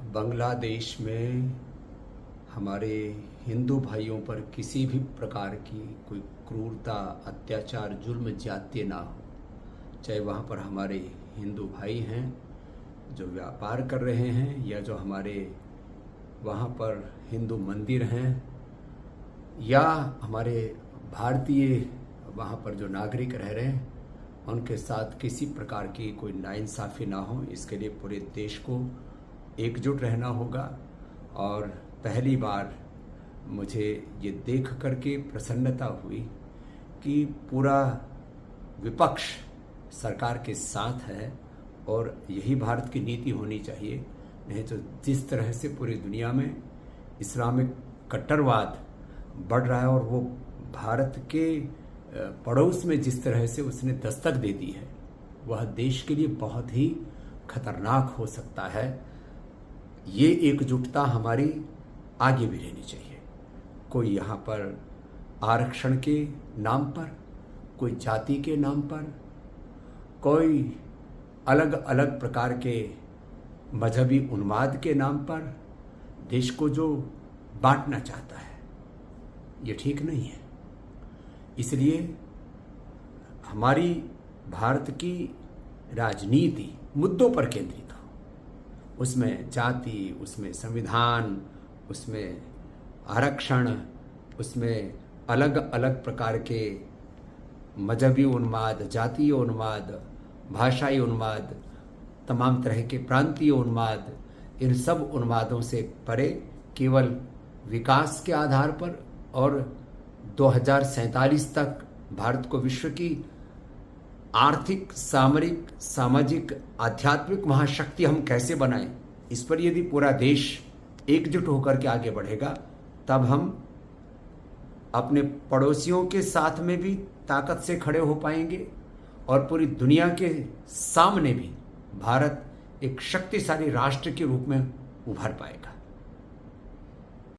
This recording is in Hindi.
बांग्लादेश में हमारे हिंदू भाइयों पर किसी भी प्रकार की कोई क्रूरता, अत्याचार, जुल्म, ज्यादती ना हो। चाहे वहाँ पर हमारे हिंदू भाई हैं जो व्यापार कर रहे हैं, या जो हमारे वहाँ पर हिंदू मंदिर हैं, या हमारे भारतीय वहाँ पर जो नागरिक रह रहे हैं, उनके साथ किसी प्रकार की कोई नाइंसाफ़ी ना हो। इसके लिए पूरे देश को एकजुट रहना होगा। और पहली बार मुझे ये देख करके प्रसन्नता हुई कि पूरा विपक्ष सरकार के साथ है, और यही भारत की नीति होनी चाहिए। नहीं तो जिस तरह से पूरी दुनिया में इस्लामिक कट्टरवाद बढ़ रहा है, और वो भारत के पड़ोस में जिस तरह से उसने दस्तक दे दी है, वह देश के लिए बहुत ही खतरनाक हो सकता है। ये एकजुटता हमारी आगे भी रहनी चाहिए। कोई यहाँ पर आरक्षण के नाम पर, कोई जाति के नाम पर, कोई अलग अलग प्रकार के मजहबी उन्माद के नाम पर देश को जो बांटना चाहता है, ये ठीक नहीं है। इसलिए हमारी भारत की राजनीति मुद्दों पर केंद्रित हो, उसमें जाति, उसमें संविधान, उसमें आरक्षण, उसमें अलग अलग प्रकार के मजहबी उन्माद, जातीय उन्माद, भाषाई उन्माद, तमाम तरह के प्रांतीय उन्माद, इन सब उन्मादों से परे केवल विकास के आधार पर, और 2047 तक भारत को विश्व की आर्थिक, सामरिक, सामाजिक, आध्यात्मिक महाशक्ति हम कैसे बनाएं, इस पर यदि पूरा देश एकजुट होकर के आगे बढ़ेगा, तब हम अपने पड़ोसियों के साथ में भी ताकत से खड़े हो पाएंगे, और पूरी दुनिया के सामने भी भारत एक शक्तिशाली राष्ट्र के रूप में उभर पाएगा।